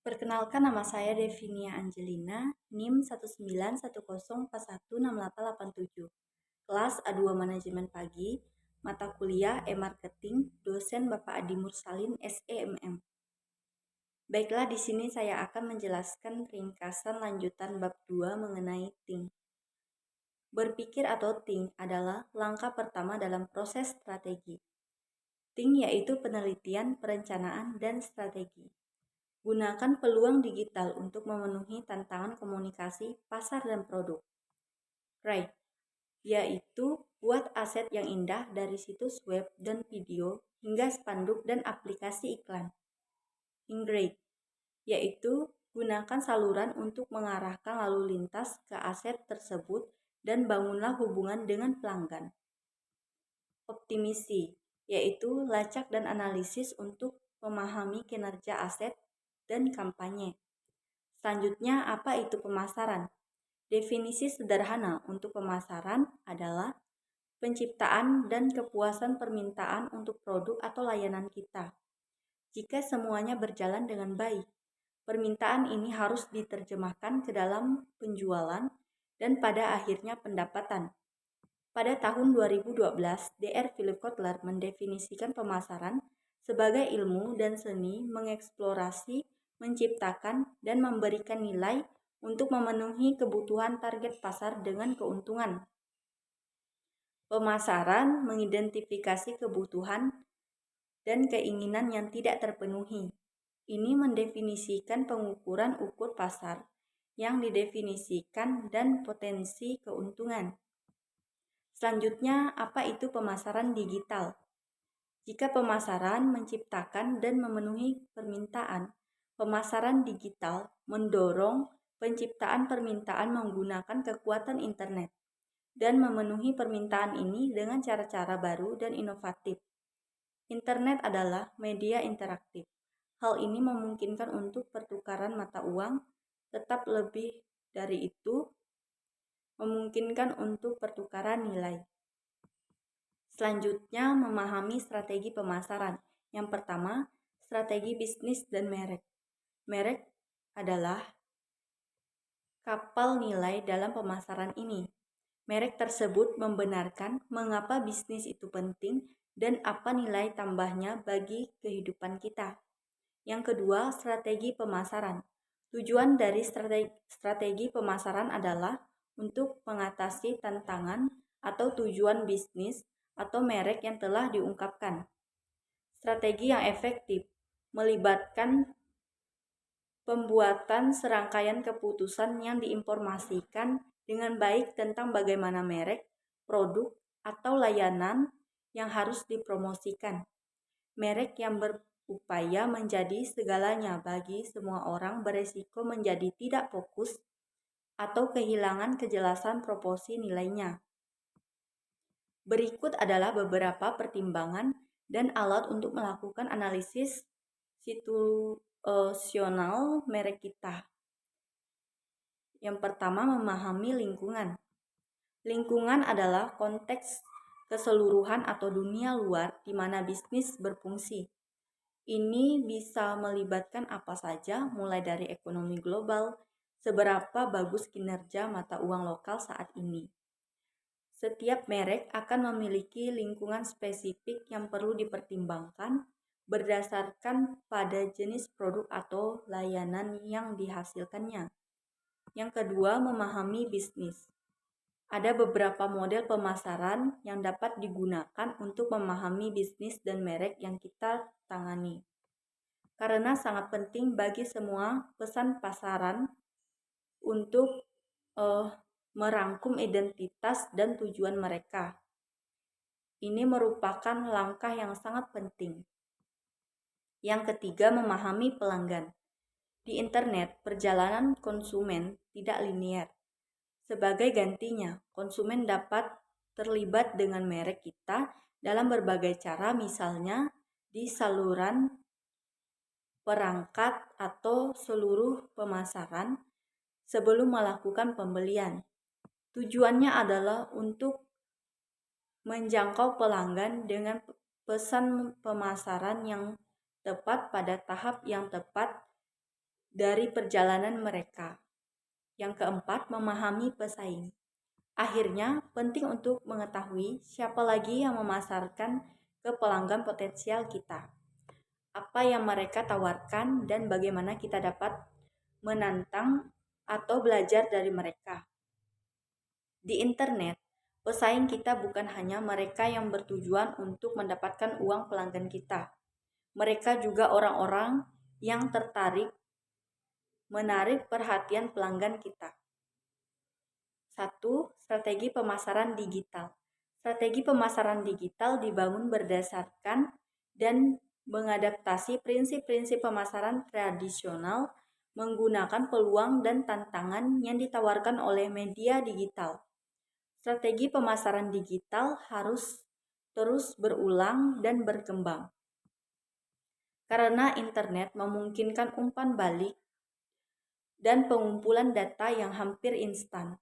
Perkenalkan, nama saya Devinia Angelina, NIM 19104186887. Kelas A2 Manajemen Pagi, mata kuliah E-Marketing, dosen Bapak Adi Mursalin, SEMM. Baiklah, di sini saya akan menjelaskan ringkasan lanjutan bab 2 mengenai think. Berpikir atau think adalah langkah pertama dalam proses strategi. Think yaitu penelitian, perencanaan, dan strategi. Gunakan peluang digital untuk memenuhi tantangan komunikasi, pasar, dan produk. Write, yaitu buat aset yang indah dari situs web dan video hingga spanduk dan aplikasi iklan. Integrate, yaitu gunakan saluran untuk mengarahkan lalu lintas ke aset tersebut dan bangunlah hubungan dengan pelanggan. Optimisi, yaitu lacak dan analisis untuk memahami kinerja aset dan kampanye. Selanjutnya, apa itu pemasaran? Definisi sederhana untuk pemasaran adalah penciptaan dan kepuasan permintaan untuk produk atau layanan kita. Jika semuanya berjalan dengan baik, permintaan ini harus diterjemahkan ke dalam penjualan dan pada akhirnya pendapatan. Pada tahun 2012, Dr. Philip Kotler mendefinisikan pemasaran sebagai ilmu dan seni mengeksplorasi, menciptakan, dan memberikan nilai untuk memenuhi kebutuhan target pasar dengan keuntungan. Pemasaran mengidentifikasi kebutuhan dan keinginan yang tidak terpenuhi. Ini mendefinisikan pengukuran ukur pasar yang didefinisikan dan potensi keuntungan. Selanjutnya, apa itu pemasaran digital? Jika pemasaran menciptakan dan memenuhi permintaan, pemasaran digital mendorong penciptaan permintaan menggunakan kekuatan internet dan memenuhi permintaan ini dengan cara-cara baru dan inovatif. Internet adalah media interaktif. Hal ini memungkinkan untuk pertukaran mata uang, tetap lebih dari itu, memungkinkan untuk pertukaran nilai. Selanjutnya, memahami strategi pemasaran. Yang pertama, strategi bisnis dan merek. Merek adalah kapal nilai dalam pemasaran ini. Merek tersebut membenarkan mengapa bisnis itu penting dan apa nilai tambahnya bagi kehidupan kita. Yang kedua, strategi pemasaran. Tujuan dari strategi pemasaran adalah untuk mengatasi tantangan atau tujuan bisnis atau merek yang telah diungkapkan. Strategi yang efektif melibatkan pembuatan serangkaian keputusan yang diinformasikan dengan baik tentang bagaimana merek, produk, atau layanan yang harus dipromosikan. Merek yang berupaya menjadi segalanya bagi semua orang beresiko menjadi tidak fokus atau kehilangan kejelasan proporsi nilainya. Berikut adalah beberapa pertimbangan dan alat untuk melakukan analisis situasional merek kita. Yang pertama, memahami lingkungan. Lingkungan adalah konteks keseluruhan atau dunia luar di mana bisnis berfungsi. Ini bisa melibatkan apa saja, mulai dari ekonomi global, seberapa bagus kinerja mata uang lokal saat ini. Setiap merek akan memiliki lingkungan spesifik yang perlu dipertimbangkan berdasarkan pada jenis produk atau layanan yang dihasilkannya. Yang kedua, memahami bisnis. Ada beberapa model pemasaran yang dapat digunakan untuk memahami bisnis dan merek yang kita tangani. Karena sangat penting bagi semua pesan pasaran untuk merangkum identitas dan tujuan mereka. Ini merupakan langkah yang sangat penting. Yang ketiga, memahami pelanggan. Di internet, perjalanan konsumen tidak linear. Sebagai gantinya, konsumen dapat terlibat dengan merek kita dalam berbagai cara, misalnya di saluran perangkat atau seluruh pemasaran sebelum melakukan pembelian. Tujuannya adalah untuk menjangkau pelanggan dengan pesan pemasaran yang tepat pada tahap yang tepat dari perjalanan mereka. Yang keempat, memahami pesaing. Akhirnya, penting untuk mengetahui siapa lagi yang memasarkan ke pelanggan potensial kita, apa yang mereka tawarkan, dan bagaimana kita dapat menantang atau belajar dari mereka. Di internet, pesaing kita bukan hanya mereka yang bertujuan untuk mendapatkan uang pelanggan kita. Mereka juga orang-orang yang menarik perhatian pelanggan kita. 1. Strategi pemasaran digital. Strategi pemasaran digital dibangun berdasarkan dan mengadaptasi prinsip-prinsip pemasaran tradisional menggunakan peluang dan tantangan yang ditawarkan oleh media digital. Strategi pemasaran digital harus terus berulang dan berkembang. Karena internet memungkinkan umpan balik dan pengumpulan data yang hampir instan.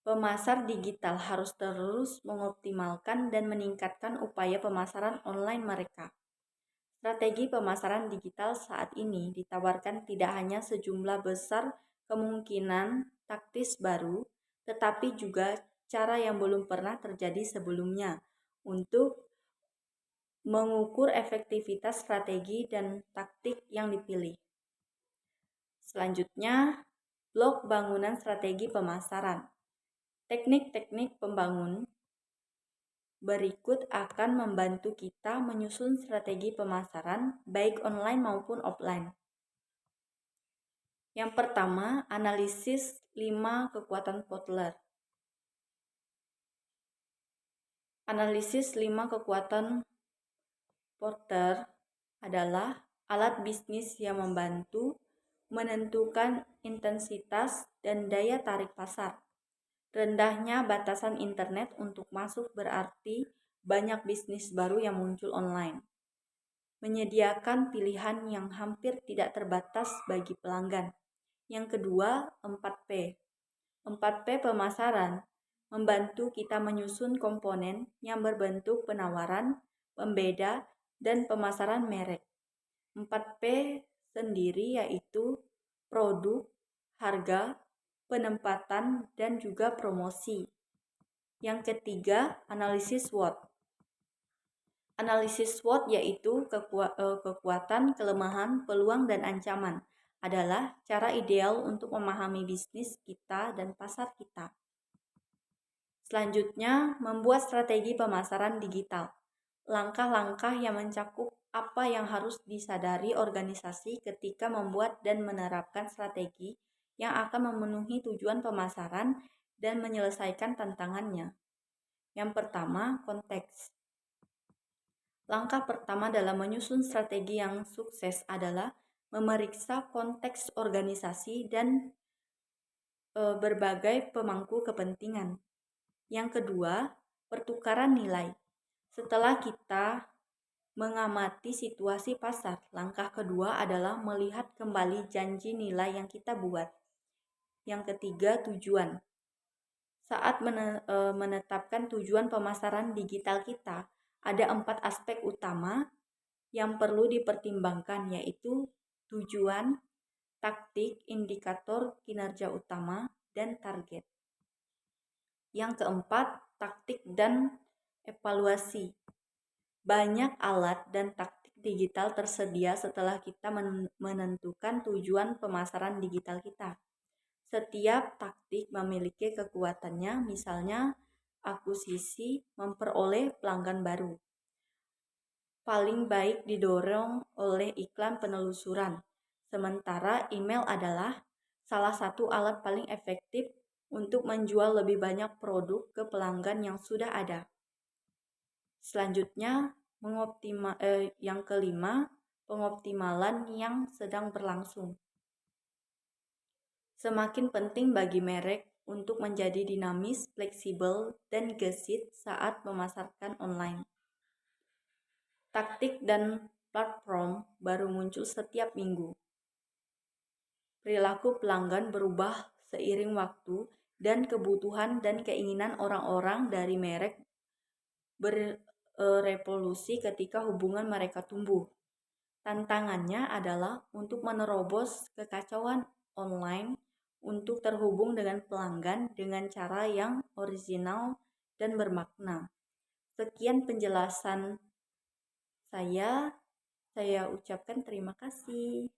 Pemasar digital harus terus mengoptimalkan dan meningkatkan upaya pemasaran online mereka. Strategi pemasaran digital saat ini ditawarkan tidak hanya sejumlah besar kemungkinan taktis baru, tetapi juga cara yang belum pernah terjadi sebelumnya untuk mengukur efektivitas strategi dan taktik yang dipilih. Selanjutnya, blok bangunan strategi pemasaran. Teknik-teknik pembangun berikut akan membantu kita menyusun strategi pemasaran baik online maupun offline. Yang pertama, analisis 5 kekuatan Kotler. Analisis 5 kekuatan Porter adalah alat bisnis yang membantu menentukan intensitas dan daya tarik pasar. Rendahnya batasan internet untuk masuk berarti banyak bisnis baru yang muncul online. Menyediakan pilihan yang hampir tidak terbatas bagi pelanggan. Yang kedua, 4P. 4P pemasaran membantu kita menyusun komponen yang berbentuk penawaran, pembeda, dan pemasaran merek. 4P sendiri yaitu produk, harga, penempatan, dan juga promosi. Yang ketiga, analisis SWOT. Analisis SWOT yaitu kekuatan, kelemahan, peluang, dan ancaman adalah cara ideal untuk memahami bisnis kita dan pasar kita. Selanjutnya, membuat strategi pemasaran digital. Langkah-langkah yang mencakup apa yang harus disadari organisasi ketika membuat dan menerapkan strategi yang akan memenuhi tujuan pemasaran dan menyelesaikan tantangannya. Yang pertama, konteks. Langkah pertama dalam menyusun strategi yang sukses adalah memeriksa konteks organisasi dan berbagai pemangku kepentingan. Yang kedua, pertukaran nilai. Setelah kita mengamati situasi pasar, langkah kedua adalah melihat kembali janji nilai yang kita buat. Yang ketiga, tujuan. Saat menetapkan tujuan pemasaran digital kita, ada 4 aspek utama yang perlu dipertimbangkan, yaitu tujuan, taktik, indikator kinerja utama, dan target. Yang keempat, taktik dan evaluasi. Banyak alat dan taktik digital tersedia setelah kita menentukan tujuan pemasaran digital kita. Setiap taktik memiliki kekuatannya, misalnya akuisisi, memperoleh pelanggan baru. Paling baik didorong oleh iklan penelusuran, sementara email adalah salah satu alat paling efektif untuk menjual lebih banyak produk ke pelanggan yang sudah ada. Selanjutnya, yang kelima, pengoptimalan yang sedang berlangsung. Semakin penting bagi merek untuk menjadi dinamis, fleksibel, dan gesit saat memasarkan online. Taktik dan platform baru muncul setiap minggu. Perilaku pelanggan berubah seiring waktu dan kebutuhan dan keinginan orang-orang dari merek berevolusi ketika hubungan mereka tumbuh. Tantangannya adalah untuk menerobos kekacauan online untuk terhubung dengan pelanggan dengan cara yang orisinal dan bermakna. Sekian penjelasan saya ucapkan terima kasih.